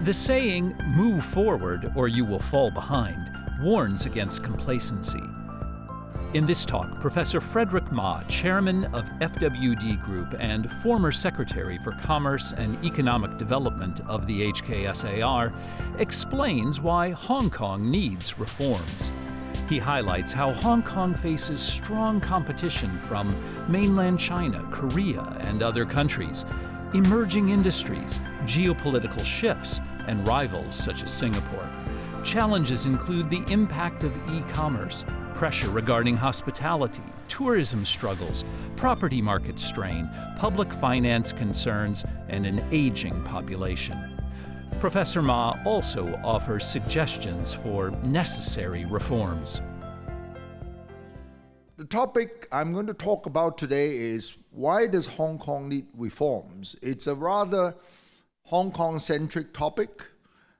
The saying, "move forward or you will fall behind," warns against complacency. In this talk, Professor Frederick Ma, chairman of FWD Group and former Secretary for Commerce and Economic Development of the HKSAR, explains why Hong Kong needs reforms. He highlights how Hong Kong faces strong competition from mainland China, Korea, and other countries, emerging industries, geopolitical shifts, and rivals such as Singapore. Challenges include the impact of e-commerce, pressure regarding hospitality, tourism struggles, property market strain, public finance concerns, and an aging population. Professor Ma also offers suggestions for necessary reforms. The topic I'm going to talk about today is why does Hong Kong need reforms? It's a rather Hong Kong-centric topic,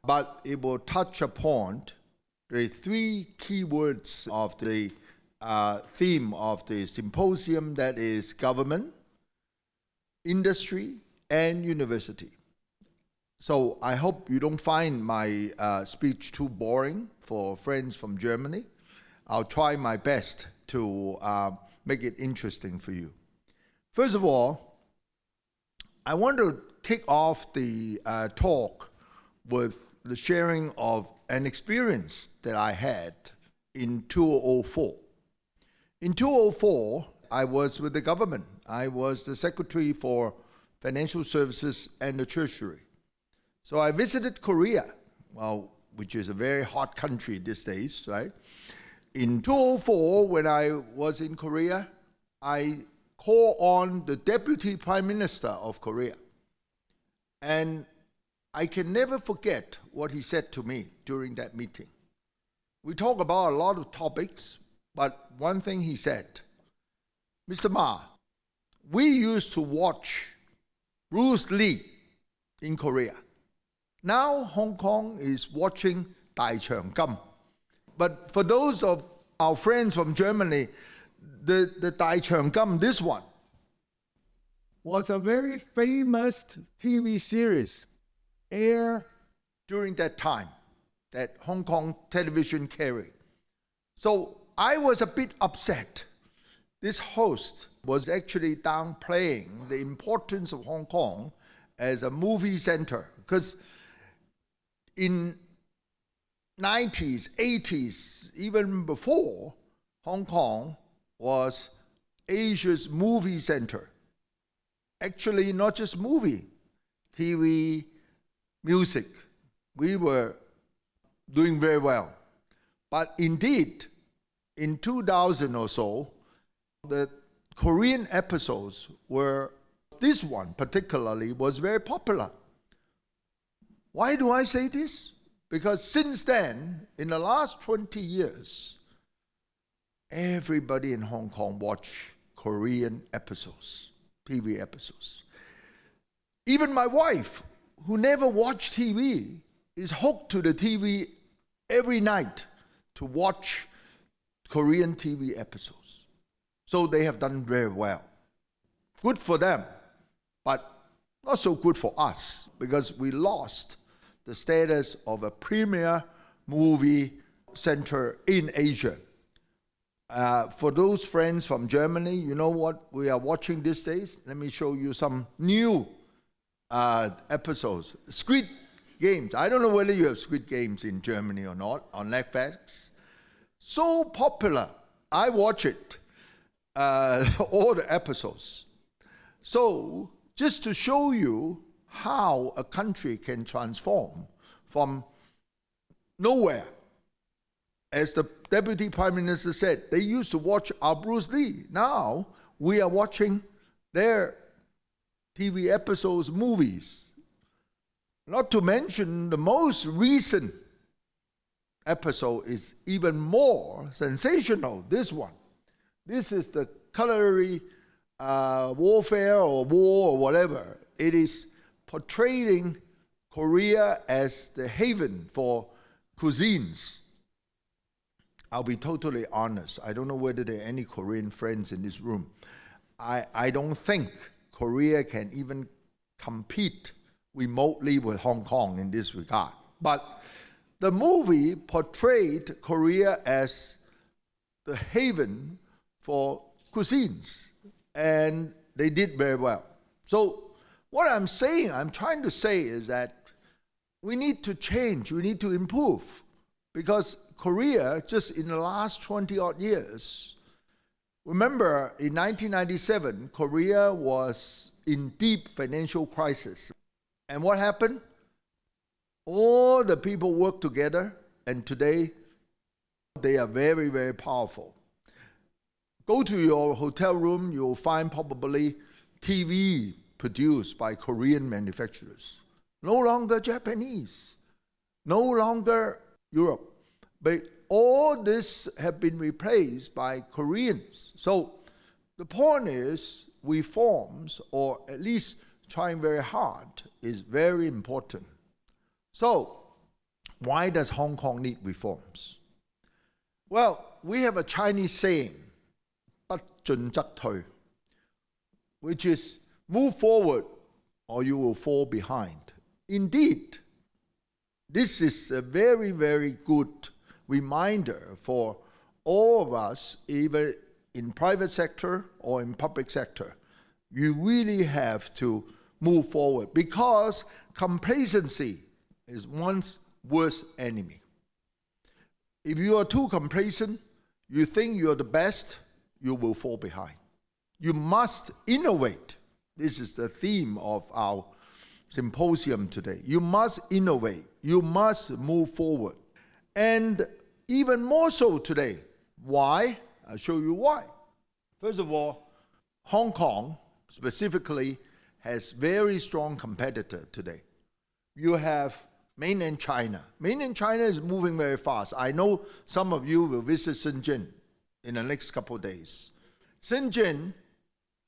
but it will touch upon the three key words of the theme of the symposium, that is government, industry, and university. So I hope you don't find my speech too boring for friends from Germany. I'll try my best to make it interesting for you. First of all, I want to kick off the talk with the sharing of an experience that I had in 2004. In 2004, I was with the government. I was the Secretary for Financial Services and the Treasury. So I visited Korea, which is a very hot country these days, right? In 2004, when I was in Korea, I called on the Deputy Prime Minister of Korea. And I can never forget what he said to me during that meeting. We talked about a lot of topics, but one thing he said, "Mr. Ma, we used to watch Bruce Lee in Korea. Now Hong Kong is watching Dai Chang Gam." But for those of our friends from Germany, the Dai Chang Gam, this one, was a very famous TV series aired during that time that Hong Kong television carried. So I was a bit upset. This host was actually downplaying the importance of Hong Kong as a movie center, because in 90s, 80s, even before, Hong Kong was Asia's movie center. Actually, not just movie, TV, music. We were doing very well. But indeed, in 2000 or so, the Korean episodes were, this one particularly, was very popular. Why do I say this? Because since then, in the last 20 years, everybody in Hong Kong watch Korean episodes, TV episodes. Even my wife, who never watched TV, is hooked to the TV every night to watch Korean TV episodes. So they have done very well. Good for them, but not so good for us, because we lost the status of a premier movie center in Asia. For those friends from Germany, you know what we are watching these days? Let me show you some new episodes. Squid Games. I don't know whether you have Squid Games in Germany or not, on Netflix. So popular. I watch it, all the episodes. So just to show you how a country can transform from nowhere. As the Deputy Prime Minister said, they used to watch our Bruce Lee. Now we are watching their TV episodes, movies. Not to mention the most recent episode is even more sensational, this one. This is the culinary warfare or war or whatever. It is portraying Korea as the haven for cuisines. I'll be totally honest. I don't know whether there are any Korean friends in this room. I don't think Korea can even compete remotely with Hong Kong in this regard. But the movie portrayed Korea as the haven for cuisines, and they did very well. So what I'm trying to say is that we need to change, we need to improve, because Korea, just in the last 20 odd years, remember in 1997, Korea was in deep financial crisis. And what happened? All the people worked together, and today they are very, very powerful. Go to your hotel room, you'll find probably TV produced by Korean manufacturers. No longer Japanese, no longer Europe. But all this have been replaced by Koreans. So the point is, reforms, or at least trying very hard, is very important. So why does Hong Kong need reforms? Well, we have a Chinese saying, 不進則退, which is move forward or you will fall behind. Indeed, this is a very, very good reminder for all of us, either in private sector or in public sector. You really have to move forward, because complacency is one's worst enemy. If you are too complacent, you think you're the best, you will fall behind. You must innovate. This is the theme of our symposium today. You must innovate. You must move forward. And even more so today. Why? I'll show you why. First of all, Hong Kong specifically has very strong competitor today. You have mainland China. Mainland China is moving very fast. I know some of you will visit Shenzhen in the next couple of days. Shenzhen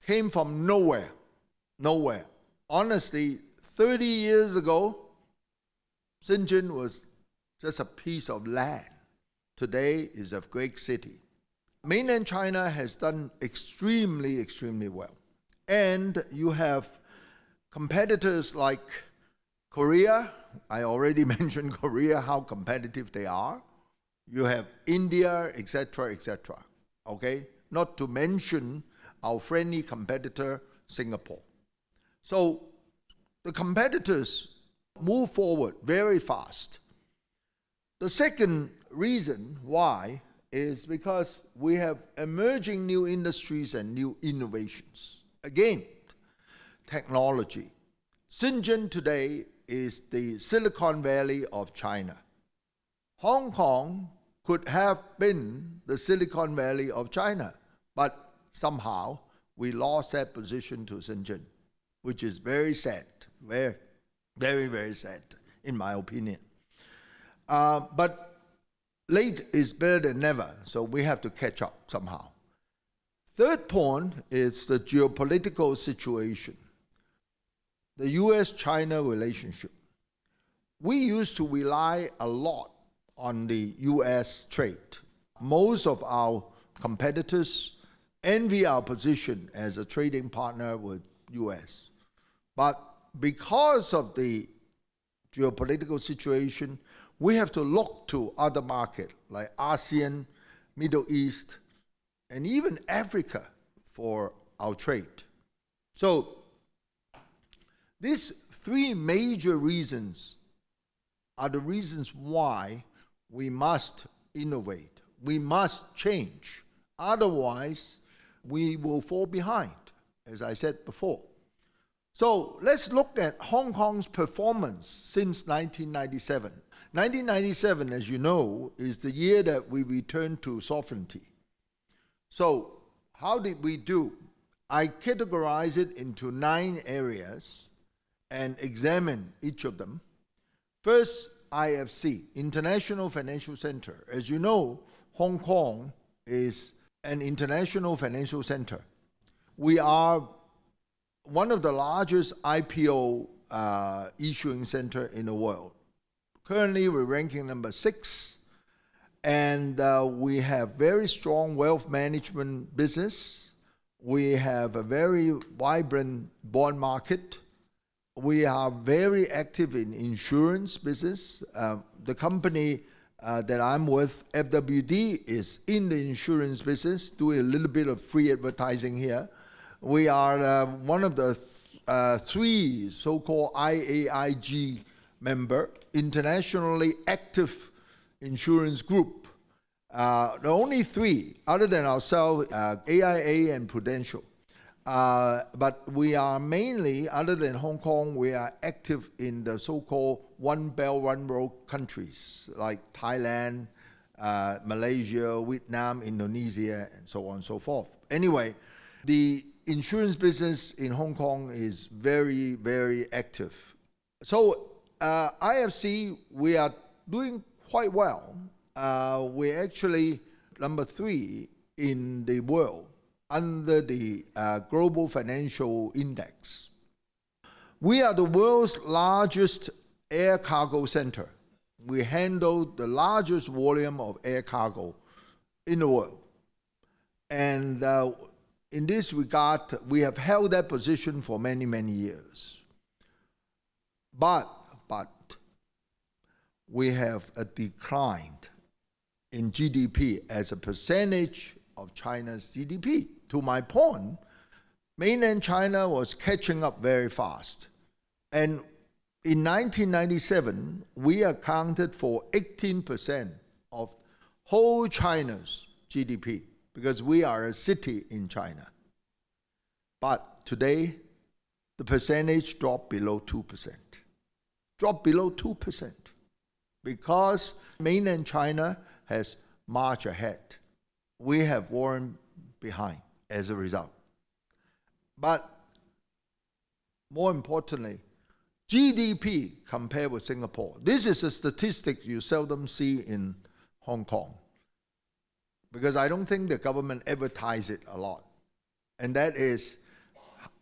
came from nowhere. Nowhere. Honestly, 30 years ago, Shenzhen was just a piece of land. Today is a great city. Mainland China has done extremely, extremely well. And you have competitors like Korea. I already mentioned Korea, how competitive they are. You have India, etc., etc. Okay? Not to mention our friendly competitor, Singapore. So the competitors move forward very fast. The second reason why is because we have emerging new industries and new innovations. Again, technology. Shenzhen today is the Silicon Valley of China. Hong Kong could have been the Silicon Valley of China, but somehow we lost that position to Shenzhen, which is very sad, very, very, very sad, in my opinion. But late is better than never, so we have to catch up somehow. Third point is the geopolitical situation, the US-China relationship. We used to rely a lot on the US trade. Most of our competitors envy our position as a trading partner with US. But because of the geopolitical situation, we have to look to other markets like ASEAN, Middle East, and even Africa for our trade. So these three major reasons are the reasons why we must innovate. We must change. Otherwise, we will fall behind, as I said before. So let's look at Hong Kong's performance since 1997. 1997, as you know, is the year that we returned to sovereignty. So how did we do? I categorize it into 9 areas and examine each of them. First, IFC, International Financial Center. As you know, Hong Kong is an international financial center. We are one of the largest IPO issuing center in the world. Currently, we're ranking number 6, and we have very strong wealth management business. We have a very vibrant bond market. We are very active in insurance business. The company that I'm with, FWD, is in the insurance business, doing a little bit of free advertising here. We are one of the three so-called IAIG member, internationally active insurance group. The only three, other than ourselves, AIA and Prudential. But we are mainly, other than Hong Kong, we are active in the so-called One Belt, One Road countries, like Thailand, Malaysia, Vietnam, Indonesia, and so on and so forth. Anyway, the insurance business in Hong Kong is very, very active. So IFC, we are doing quite well. We're actually number 3 in the world under the Global Financial Index. We are the world's largest air cargo center. We handle the largest volume of air cargo in the world. And in this regard, we have held that position for many, many years. But we have a decline in GDP as a percentage of China's GDP. To my point, mainland China was catching up very fast. And in 1997, we accounted for 18% of whole China's GDP because we are a city in China. But today, the percentage dropped below 2%. Dropped below 2% because mainland China has marched ahead. We have fallen behind as a result. But more importantly, GDP compared with Singapore. This is a statistic you seldom see in Hong Kong because I don't think the government advertises it a lot. And that is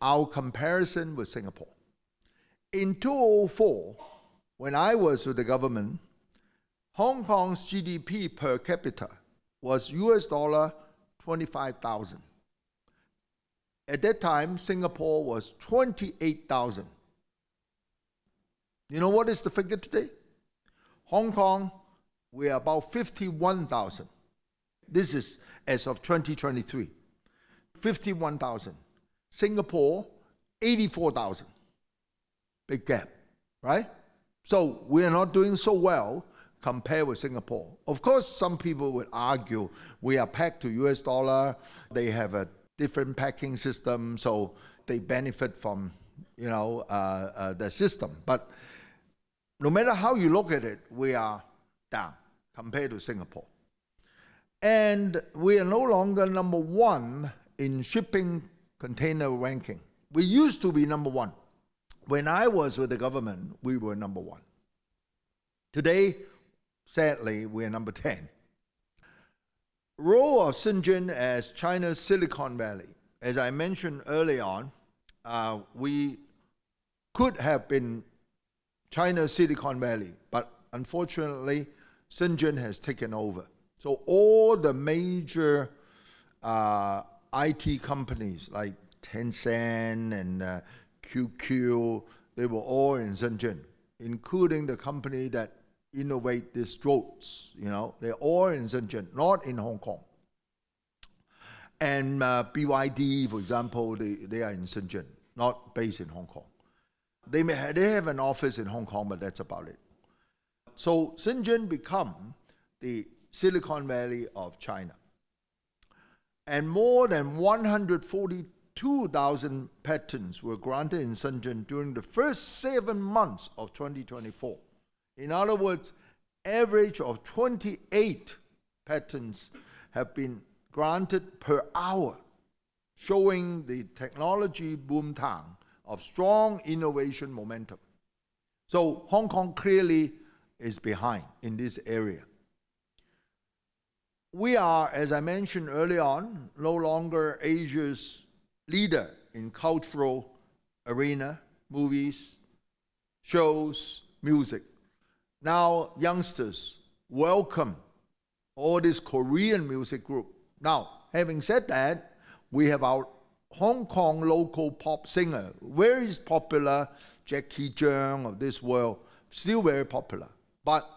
our comparison with Singapore. In 2004, when I was with the government, Hong Kong's GDP per capita was US dollar 25,000. At that time, Singapore was 28,000. You know what is the figure today? Hong Kong, we are about 51,000. This is as of 2023. 51,000. Singapore, 84,000. Big gap, right? So we are not doing so well compared with Singapore. Of course, some people would argue we are pegged to US dollar. They have a different packing system, so they benefit from, the system. But no matter how you look at it, we are down compared to Singapore. And we are no longer number 1 in shipping container ranking. We used to be number 1. When I was with the government, we were number 1. Today, sadly, we are number 10. Role of Shenzhen as China's Silicon Valley. As I mentioned early on, we could have been China's Silicon Valley, but unfortunately, Shenzhen has taken over. So all the major IT companies like Tencent and QQ, they were all in Shenzhen, including the company that innovate these roads. They're all in Shenzhen, not in Hong Kong. And BYD, for example, they are in Shenzhen, not based in Hong Kong. They have an office in Hong Kong, but that's about it. So Shenzhen become the Silicon Valley of China. And more than 142,000 patents were granted in Shenzhen during the first 7 months of 2024. In other words, average of 28 patents have been granted per hour, showing the technology boomtown of strong innovation momentum. So Hong Kong clearly is behind in this area. We are, as I mentioned early on, no longer Asia's leader in cultural arena, movies, shows, music. Now, youngsters welcome all this Korean music group. Now, having said that, we have our Hong Kong local pop singer, very popular, Jackie Cheung of this world, still very popular. But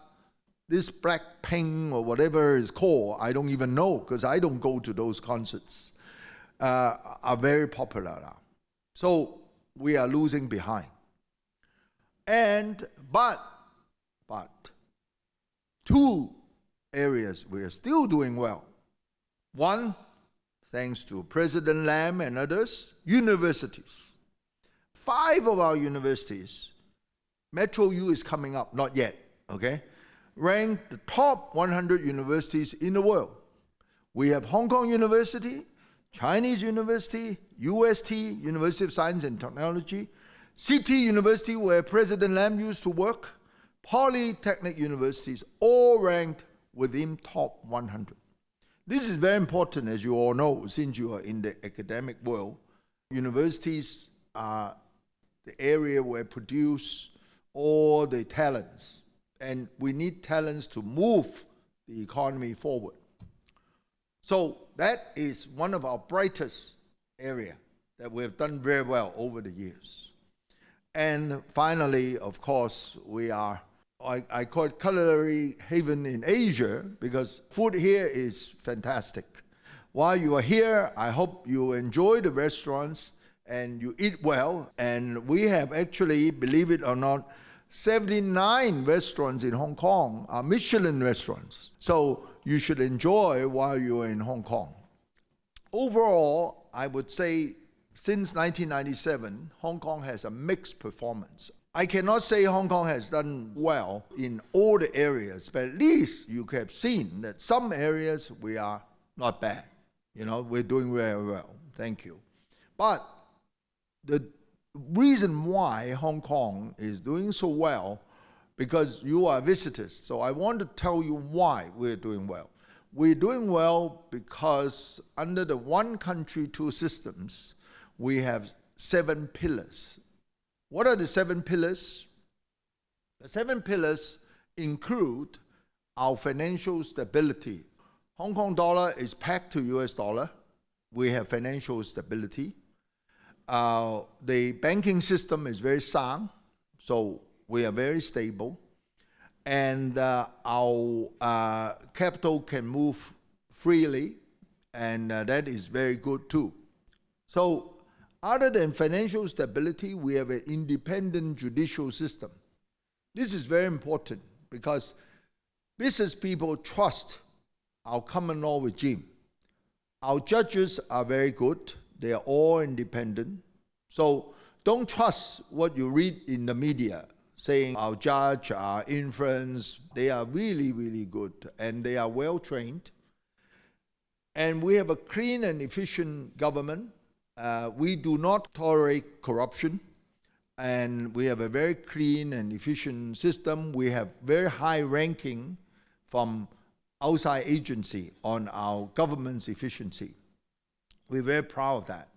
this Blackpink or whatever it's called, I don't even know because I don't go to those concerts, are very popular now. So we are losing behind. But two areas we are still doing well. One, thanks to President Lam and others, universities. 5 of our universities, Metro U is coming up, not yet, okay, ranked the top 100 universities in the world. We have Hong Kong University, Chinese University, UST, University of Science and Technology, City University, where President Lam used to work, polytechnic universities, all ranked within top 100. This is very important, as you all know, since you are in the academic world. Universities are the area where produce all the talents, and we need talents to move the economy forward. So that is one of our brightest area that we have done very well over the years. And finally, of course, we are, I call it culinary haven in Asia because food here is fantastic. While you are here, I hope you enjoy the restaurants and you eat well. And we have actually, believe it or not, 79 restaurants in Hong Kong are Michelin restaurants. So you should enjoy while you are in Hong Kong. Overall, I would say since 1997, Hong Kong has a mixed performance. I cannot say Hong Kong has done well in all the areas, but at least you have seen that some areas we are not bad. You know, we're doing very well. Thank you. But the reason why Hong Kong is doing so well, because you are visitors. So I want to tell you why we're doing well. We're doing well because under the one country, two systems, we have 7 pillars. What are the 7 pillars? The 7 pillars include our financial stability. Hong Kong dollar is pegged to US dollar. We have financial stability. The banking system is very sound, so we are very stable. And our capital can move freely, and that is very good too. So other than financial stability, we have an independent judicial system. This is very important because business people trust our common law regime. Our judges are very good. They are all independent. So don't trust what you read in the media saying our judge are influenced. They are really, really good and they are well trained. And we have a clean and efficient government. We do not tolerate corruption, and we have a very clean and efficient system. We have very high ranking from outside agency on our government's efficiency. We're very proud of that.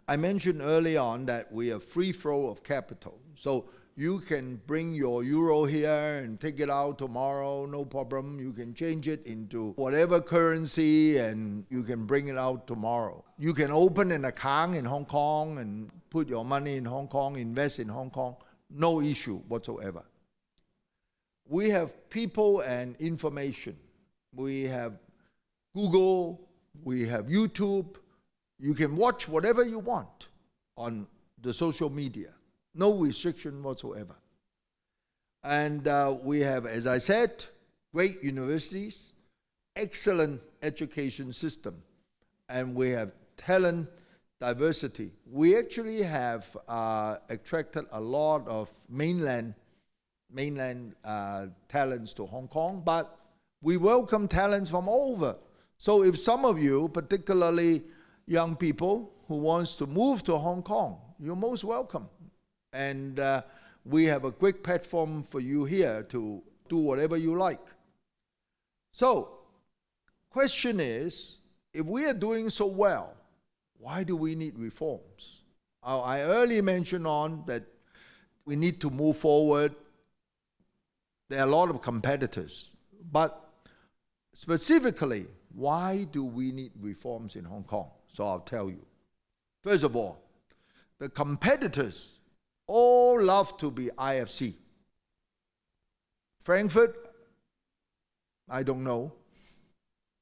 I mentioned early on that we have free flow of capital. So you can bring your euro here and take it out tomorrow, no problem. You can change it into whatever currency and you can bring it out tomorrow. You can open an account in Hong Kong and put your money in Hong Kong, invest in Hong Kong, no issue whatsoever. We have people and information. We have Google, we have YouTube. You can watch whatever you want on the social media. No restriction whatsoever. And we have, as I said, great universities, excellent education system, and we have talent diversity. We actually have attracted a lot of mainland talents to Hong Kong, but we welcome talents from all over. So if some of you, particularly young people who wants to move to Hong Kong, you're most welcome. And we have a great platform for you here to do whatever you like. So, question is, if we are doing so well, why do we need reforms? I earlier mentioned on that we need to move forward. There are a lot of competitors. But specifically, why do we need reforms in Hong Kong? So I'll tell you. First of all, the competitors all love to be IFC. Frankfurt, I don't know.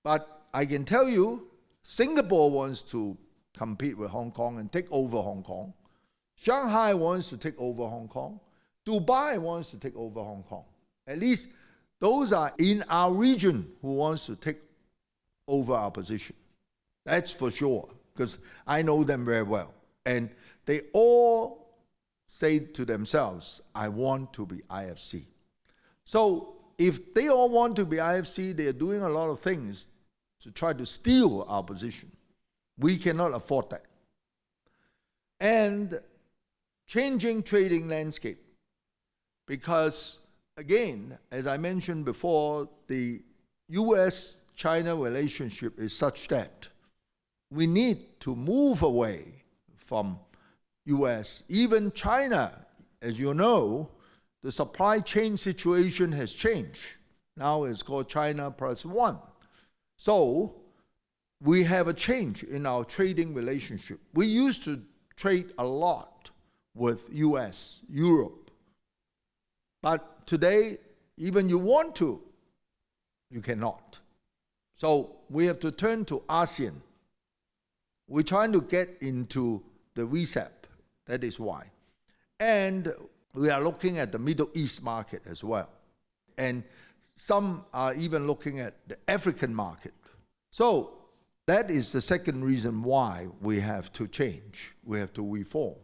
But I can tell you, Singapore wants to compete with Hong Kong and take over Hong Kong. Shanghai wants to take over Hong Kong. Dubai wants to take over Hong Kong. At least those are in our region who wants to take over our position. That's for sure, because I know them very well. And they all say to themselves, I want to be IFC. So if they all want to be IFC, they are doing a lot of things to try to steal our position. We cannot afford that. And changing trading landscape. Because, again, as I mentioned before, the US-China relationship is such that we need to move away from US. Even China, as you know, the supply chain situation has changed. Now it's called China Plus One. So we have a change in our trading relationship. We used to trade a lot with US, Europe. But today, even you want to, you cannot. So we have to turn to ASEAN. We're trying to get into the RCEP. That is why. And we are looking at the Middle East market as well. And some are even looking at the African market. So that is the second reason why we have to change. We have to reform.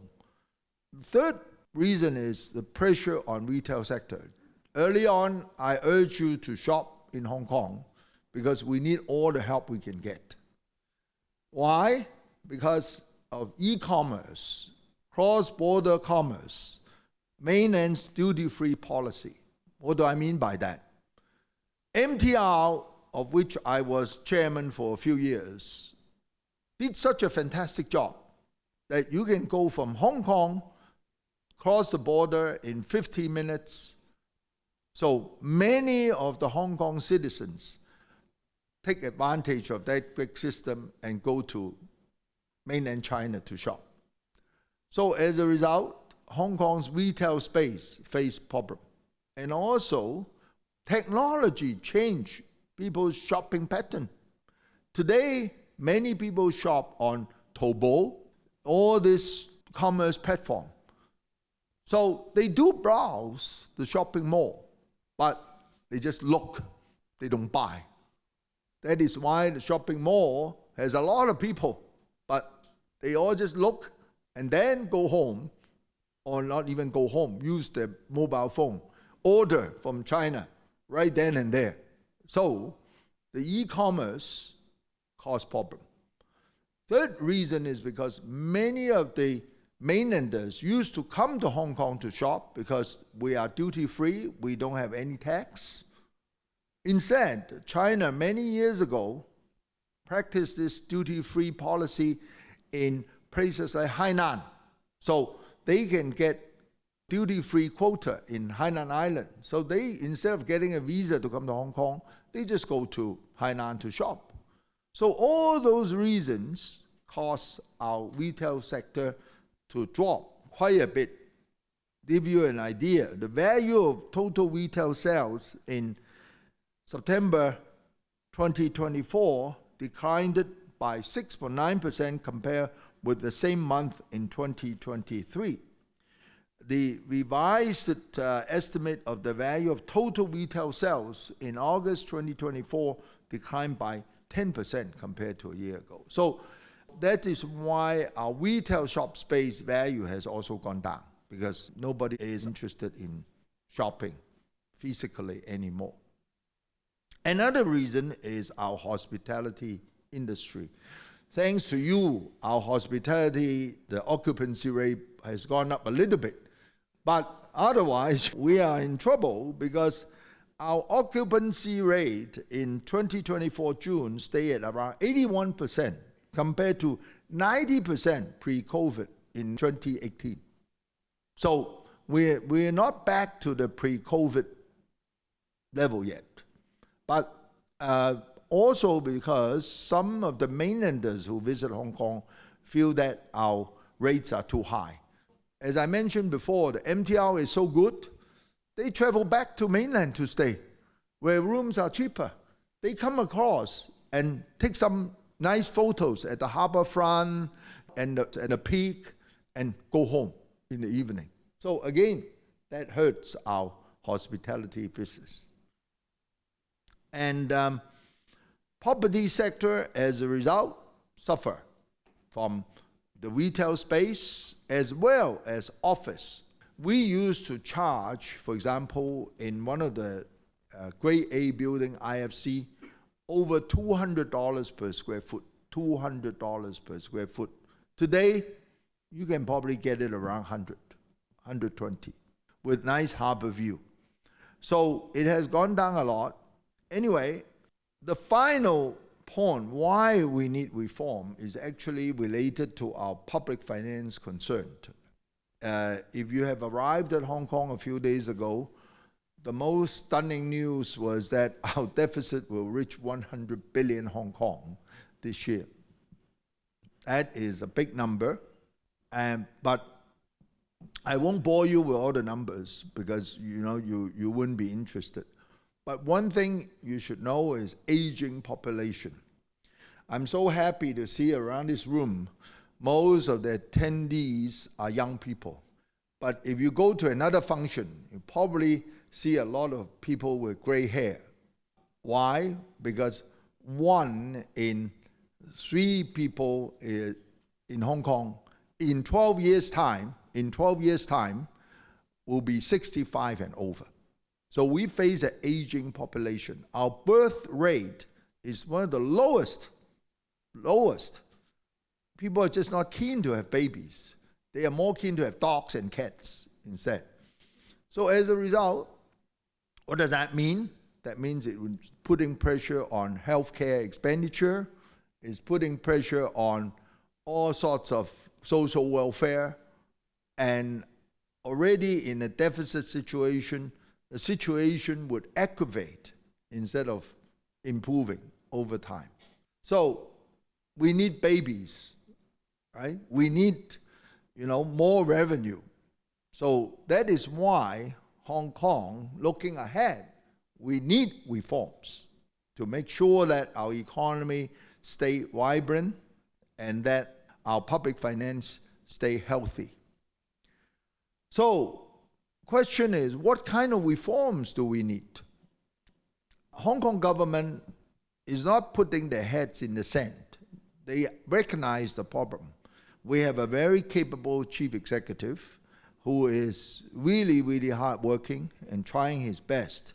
The third reason is the pressure on retail sector. Early on, I urged you to shop in Hong Kong because we need all the help we can get. Why? Because of e-commerce, cross-border commerce, mainland's duty-free policy. What do I mean by that? MTR, of which I was chairman for a few years, did such a fantastic job that you can go from Hong Kong, cross the border in 50 minutes. So many of the Hong Kong citizens take advantage of that quick system and go to mainland China to shop. So as a result, Hong Kong's retail space faced problem. And also, technology changed people's shopping pattern. Today, many people shop on Taobao, all this commerce platform. So they do browse the shopping mall, but they just look, they don't buy. That is why the shopping mall has a lot of people, but they all just look and then go home, or not even go home, use their mobile phone, order from China right then and there. So the e-commerce caused problem. Third reason is because many of the mainlanders used to come to Hong Kong to shop because we are duty-free, we don't have any tax. Instead, China many years ago practiced this duty-free policy in places like Hainan. So they can get duty-free quota in Hainan Island. So they, instead of getting a visa to come to Hong Kong, they just go to Hainan to shop. So all those reasons cause our retail sector to drop quite a bit. Give you an idea, the value of total retail sales in September 2024 declined by 6.9% compared with the same month in 2023. The revised estimate of the value of total retail sales in August 2024 declined by 10% compared to a year ago. So that is why our retail shop space value has also gone down, because nobody is interested in shopping physically anymore. Another reason is our hospitality industry. Thanks to you, our hospitality, the occupancy rate has gone up a little bit. But otherwise, we are in trouble because our occupancy rate in 2024 June stayed at around 81% compared to 90% pre-COVID in 2018. So we're not back to the pre-COVID level yet. But also because some of the mainlanders who visit Hong Kong feel that our rates are too high. As I mentioned before, the MTR is so good, they travel back to mainland to stay, where rooms are cheaper. They come across and take some nice photos at the harbor front and at the peak and go home in the evening. So again, that hurts our hospitality business. And property sector, as a result, suffer from the retail space as well as office. We used to charge, for example, in one of the Grade A building, IFC, over $200 per square foot. $200 per square foot. Today, you can probably get it around 100, 120, with nice harbor view. So it has gone down a lot. Anyway, the final point why we need reform is actually related to our public finance concern. If you have arrived at Hong Kong a few days ago, the most stunning news was that our deficit will reach 100 billion Hong Kong this year. That is a big number, but I won't bore you with all the numbers because you wouldn't be interested. But one thing you should know is aging population. I'm so happy to see around this room, most of the attendees are young people. But if you go to another function, you probably see a lot of people with gray hair. Why? Because 1 in 3 people in Hong Kong in 12 years' time, will be 65 and over. So we face an aging population. Our birth rate is one of the lowest. People are just not keen to have babies. They are more keen to have dogs and cats instead. So as a result, what does that mean? That means it's putting pressure on healthcare expenditure, it's putting pressure on all sorts of social welfare, and already in a deficit situation, the situation would aggravate instead of improving over time. So we need babies, right? We need, more revenue. So that is why Hong Kong, looking ahead, we need reforms to make sure that our economy stay vibrant and that our public finance stay healthy. So, question is, what kind of reforms do we need? Hong Kong government is not putting their heads in the sand. They recognize the problem. We have a very capable chief executive who is really, really hardworking and trying his best.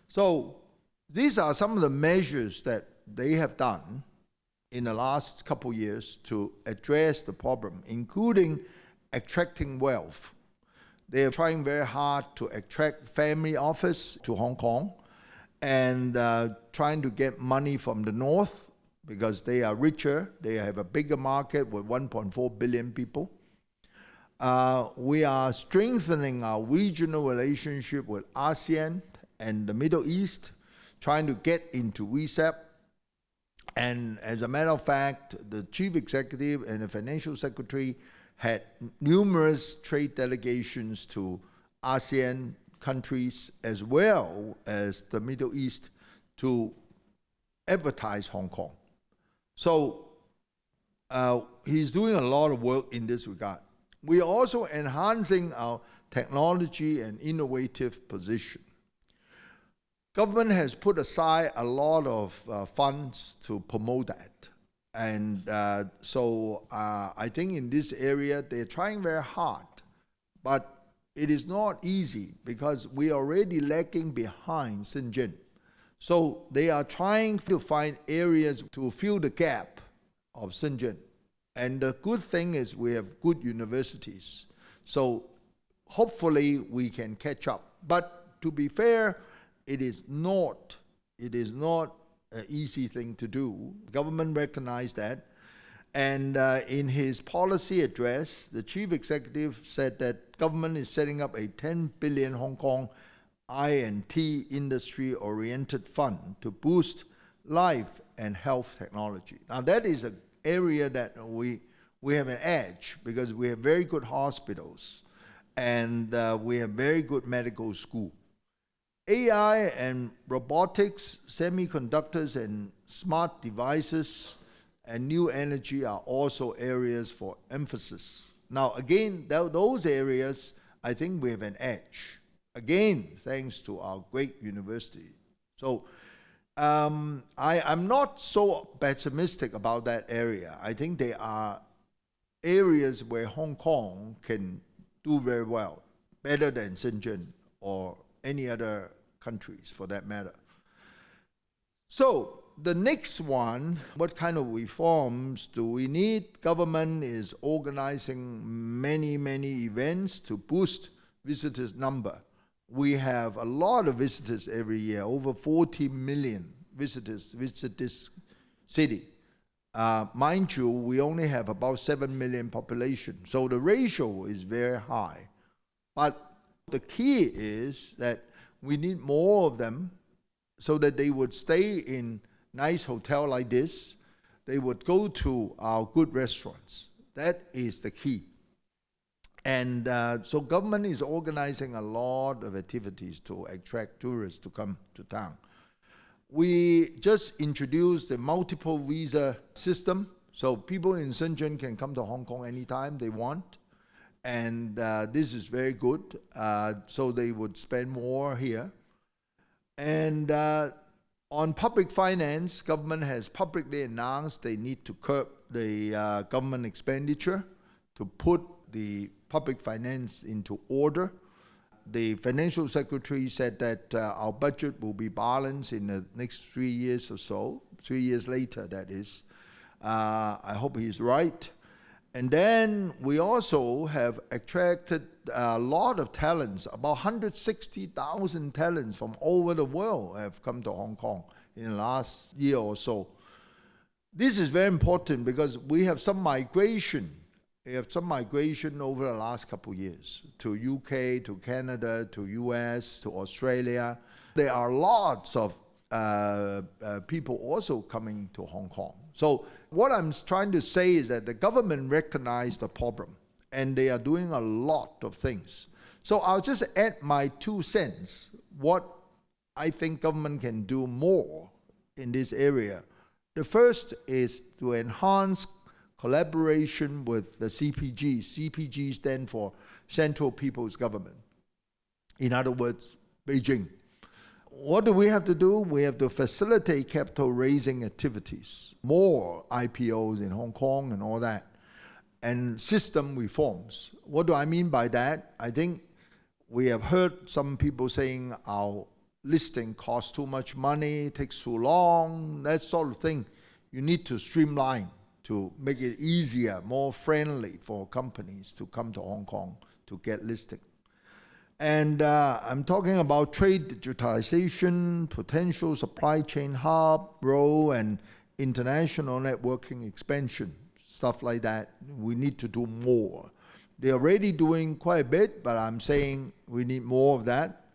So these are some of the measures that they have done in the last couple of years to address the problem, including attracting wealth. They are trying very hard to attract family office to Hong Kong and trying to get money from the north because they are richer. They have a bigger market with 1.4 billion people. We are strengthening our regional relationship with ASEAN and the Middle East, trying to get into RCEP. And as a matter of fact, the chief executive and the financial secretary had numerous trade delegations to ASEAN countries as well as the Middle East to advertise Hong Kong. So he's doing a lot of work in this regard. We are also enhancing our technology and innovative position. Government has put aside a lot of funds to promote that. And so I think in this area, they're trying very hard. But it is not easy because we are already lagging behind Shenzhen. So they are trying to find areas to fill the gap of Shenzhen. And the good thing is we have good universities. So hopefully we can catch up. But to be fair, it is not an easy thing to do. The government recognized that. And in his policy address, the chief executive said that government is setting up a 10 billion Hong Kong I&T industry-oriented fund to boost life and health technology. Now that is an area that we we have an edge because we have very good hospitals and we have very good medical school. AI and robotics, semiconductors and smart devices and new energy are also areas for emphasis. Now again, those areas, I think we have an edge. Again, thanks to our great university. So I'm not so pessimistic about that area. I think there are areas where Hong Kong can do very well, better than Shenzhen or any other countries for that matter. So the next one, what kind of reforms do we need? Government is organizing many events to boost visitors' number. We have a lot of visitors every year, over 40 million visitors visit this city. Mind you, we only have about 7 million population, so the ratio is very high. But the key is that we need more of them so that they would stay in nice hotel like this. They would go to our good restaurants. That is the key. And so government is organizing a lot of activities to attract tourists to come to town. We just introduced the multiple visa system, so people in Shenzhen can come to Hong Kong anytime they want. And this is very good, so they would spend more here. And on public finance, government has publicly announced they need to curb the government expenditure to put the public finance into order. The financial secretary said that our budget will be balanced in the next 3 years or so, 3 years later, that is. I hope he's right. And then we also have attracted a lot of talents. About 160,000 talents from all over the world have come to Hong Kong in the last year or so. This is very important because we have some migration. We have some migration over the last couple of years to UK, to Canada, to US, to Australia. There are lots of people also coming to Hong Kong. So what I'm trying to say is that the government recognized the problem and they are doing a lot of things. So I'll just add my 2 cents, what I think government can do more in this area. The first is to enhance collaboration with the CPG. CPG stands for Central People's Government. In other words, Beijing. What do we have to do? We have to facilitate capital raising activities, more IPOs in Hong Kong and all that, and system reforms. What do I mean by that? I think we have heard some people saying our listing costs too much money, takes too long, that sort of thing. You need to streamline to make it easier, more friendly for companies to come to Hong Kong to get listed. And I'm talking about trade digitization, potential supply chain hub role, and international networking expansion, stuff like that. We need to do more. They're already doing quite a bit, but I'm saying we need more of that.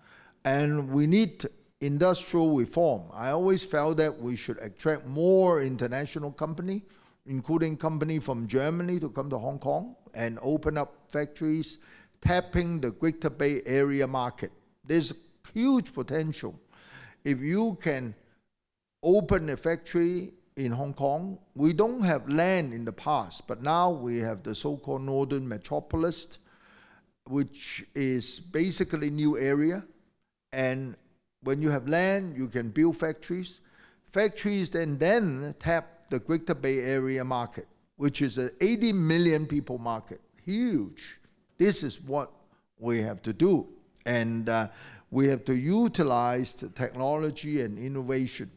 And we need industrial reform. I always felt that we should attract more international company, including company from Germany to come to Hong Kong and open up factories, tapping the Greater Bay Area market. There's huge potential. If you can open a factory in Hong Kong, we don't have land in the past, but now we have the so-called Northern Metropolis, which is basically new area. And when you have land, you can build factories. Factories then tap the Greater Bay Area market, which is an 80 million people market, huge. This is what we have to do. And we have to utilize the technology and innovation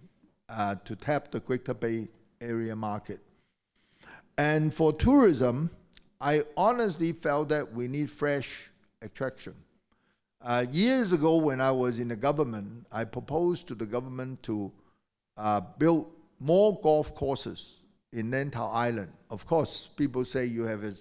to tap the Greater Bay Area market. And for tourism, I honestly felt that we need fresh attraction. Years ago when I was in the government, I proposed to the government to build more golf courses in Lantau Island. Of course, people say you have a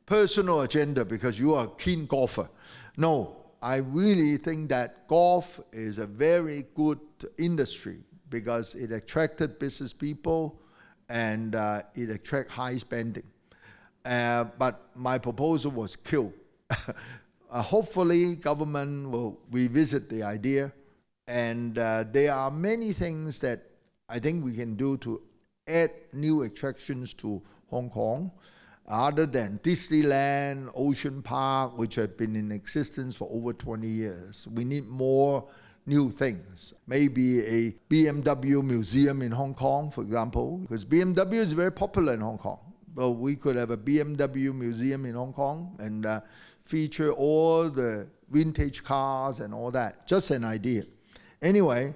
personal agenda because you are a keen golfer. No, I really think that golf is a very good industry because it attracted business people and it attracts high spending. but my proposal was killed. Hopefully, government will revisit the idea, and there are many things that I think we can do to add new attractions to Hong Kong, other than Disneyland, Ocean Park, which have been in existence for over 20 years. We need more new things. Maybe a BMW museum in Hong Kong, for example, because BMW is very popular in Hong Kong. So we could have a BMW museum in Hong Kong and feature all the vintage cars and all that. Just an idea. Anyway,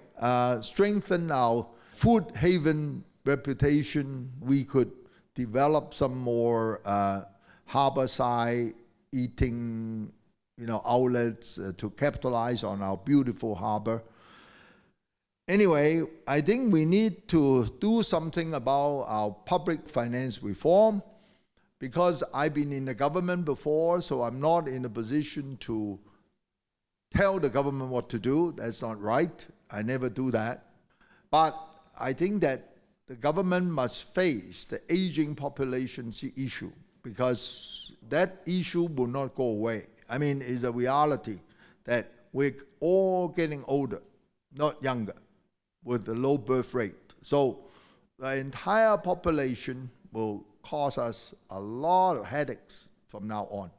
strengthen our food haven reputation. We could develop some more harborside eating outlets to capitalize on our beautiful harbor. Anyway, I think we need to do something about our public finance reform, because I've been in the government before, so I'm not in a position to tell the government what to do. That's not right. I never do that. But I think that the government must face the aging population issue, because that issue will not go away. I mean, it's a reality that we're all getting older, not younger, with the low birth rate. So the entire population will cause us a lot of headaches from now on.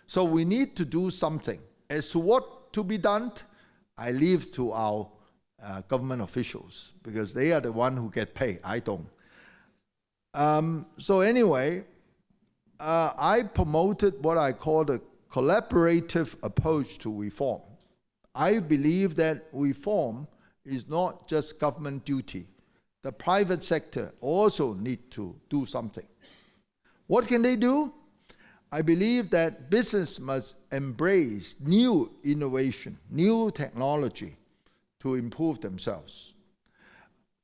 So we need to do something. As to what to be done, I leave to our government officials, because they are the ones who get paid. I don't. So anyway, I promoted what I call the collaborative approach to reform. I believe that reform is not just government duty. The private sector also need to do something. What can they do? I believe that business must embrace new innovation, new technology to improve themselves.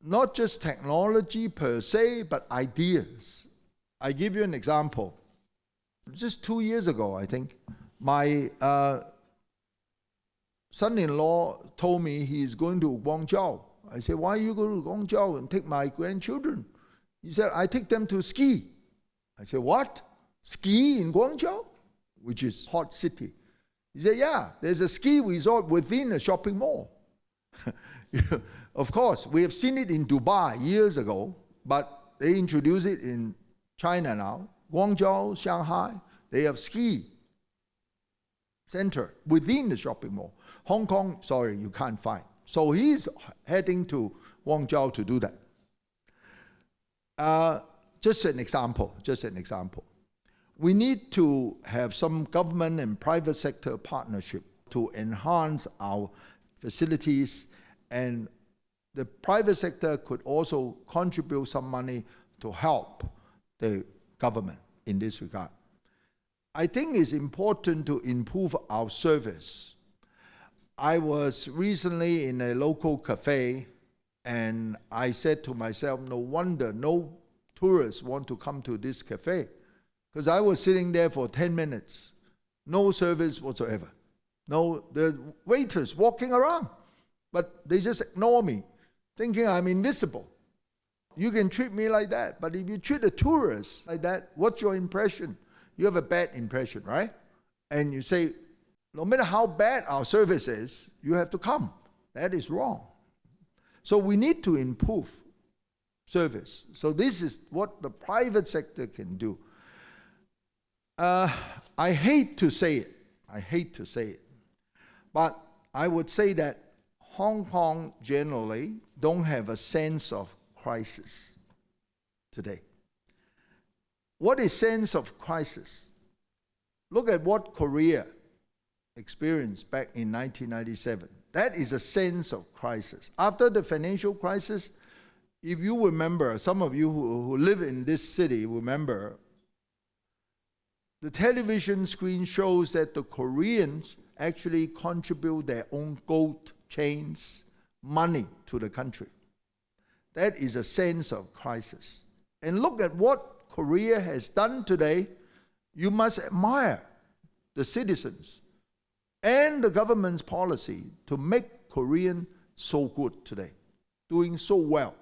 Not just technology per se, but ideas. I give you an example. Just 2 years ago, I think, my son-in-law told me he's going to Guangzhou. I said, why you go to Guangzhou and take my grandchildren? He said, I take them to ski. I said, what? Ski in Guangzhou? Which is hot city. He said, yeah, there's a ski resort within a shopping mall. Of course, we have seen it in Dubai years ago, but they introduce it in China now. Guangzhou, Shanghai, they have ski center within the shopping mall. Hong Kong, sorry, you can't find. So he's heading to Guangzhou to do that. Just an example. We need to have some government and private sector partnership to enhance our facilities, and the private sector could also contribute some money to help the government in this regard. I think it's important to improve our service. I was recently in a local cafe, and I said to myself, no wonder no tourists want to come to this cafe, because I was sitting there for 10 minutes, no service whatsoever. No, the waiters walking around, but they just ignore me, thinking I'm invisible. You can treat me like that, but if you treat a tourist like that, what's your impression? You have a bad impression, right? And you say, no matter how bad our service is, you have to come. That is wrong. So we need to improve service. So this is what the private sector can do. I hate to say it, but I would say that Hong Kong generally don't have a sense of crisis today. What is sense of crisis? Look at what Korea experienced back in 1997. That is a sense of crisis. After the financial crisis, if you remember, some of you who live in this city remember, the television screen shows that the Koreans actually contribute their own gold chains, money to the country. That is a sense of crisis. And look at what Korea has done today. You must admire the citizens and the government's policy to make Korean so good today, doing so well.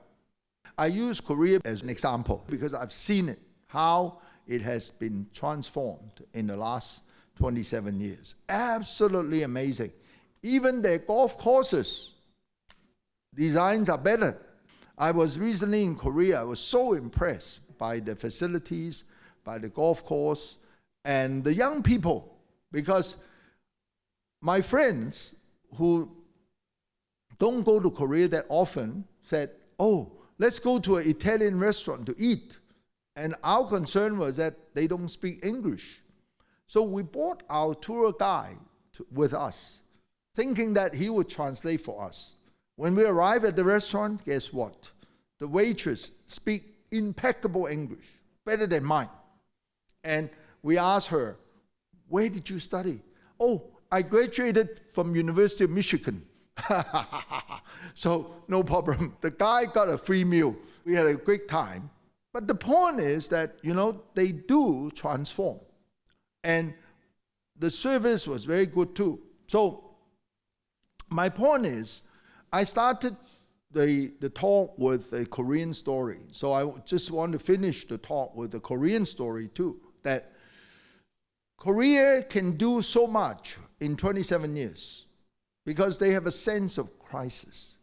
I use Korea as an example because I've seen it, how it has been transformed in the last 27 years. Absolutely amazing. Even their golf courses, designs are better. I was recently in Korea. I was so impressed by the facilities, by the golf course, and the young people, because my friends who don't go to Korea that often said, oh, let's go to an Italian restaurant to eat. And our concern was that they don't speak English. So we brought our tour guide with us, thinking that he would translate for us. When we arrived at the restaurant, guess what? The waitress speaks impeccable English, better than mine. And we asked her, where did you study? Oh, I graduated from University of Michigan. So no problem. The guy got a free meal. We had a great time. But the point is that, they do transform. And the service was very good too. So my point is, I started the talk with a Korean story. So I just want to finish the talk with a Korean story too, that Korea can do so much in 27 years because they have a sense of crisis.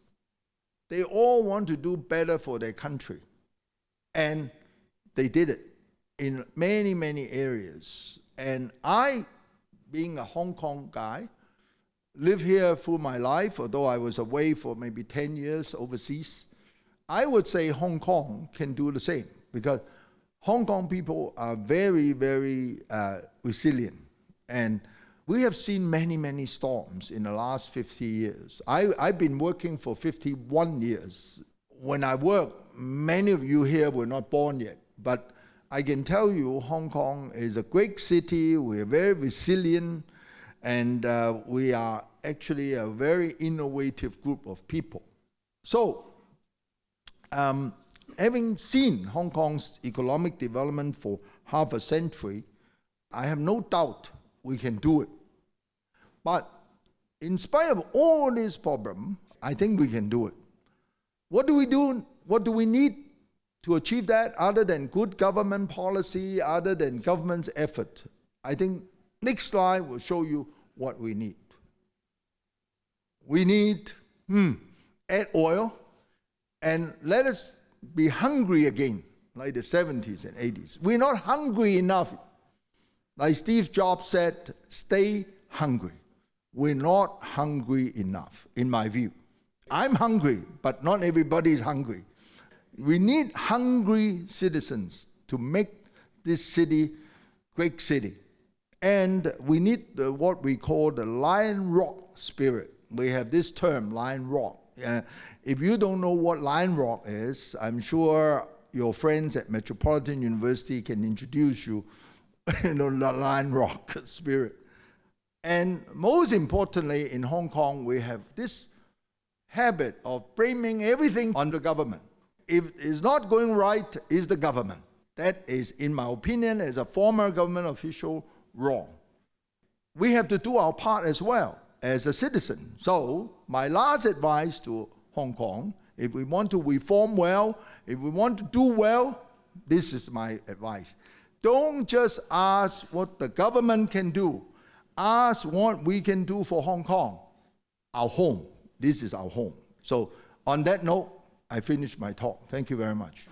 They all want to do better for their country. And they did it in many, many areas. And I, being a Hong Kong guy, live here full my life, although I was away for maybe 10 years overseas. I would say Hong Kong can do the same because Hong Kong people are very, very resilient. And we have seen many, many storms in the last 50 years. I've been working for 51 years. When I worked, many of you here were not born yet. But I can tell you Hong Kong is a great city. We're very resilient. And we are actually a very innovative group of people. So, having seen Hong Kong's economic development for half a century, I have no doubt we can do it. But in spite of all this problem, I think we can do it. What do we do? What do we need to achieve that other than good government policy, other than government's effort? I think next slide will show you what we need. We need add oil and let us be hungry again, like the 70s and 80s. We're not hungry enough. Like Steve Jobs said, stay hungry. We're not hungry enough, in my view. I'm hungry, but not everybody is hungry. We need hungry citizens to make this city great city. And we need what we call the Lion Rock spirit. We have this term, Lion Rock. If you don't know what Lion Rock is, I'm sure your friends at Metropolitan University can introduce you the Lion Rock spirit. And most importantly, in Hong Kong, we have this habit of blaming everything on the government. If it's not going right, it's the government. That is, in my opinion, as a former government official, wrong. We have to do our part as well as a citizen. So my last advice to Hong Kong, if we want to reform well, if we want to do well, this is my advice. Don't just ask what the government can do. Ask what we can do for Hong Kong, our home. This is our home. So on that note, I finish my talk. Thank you very much.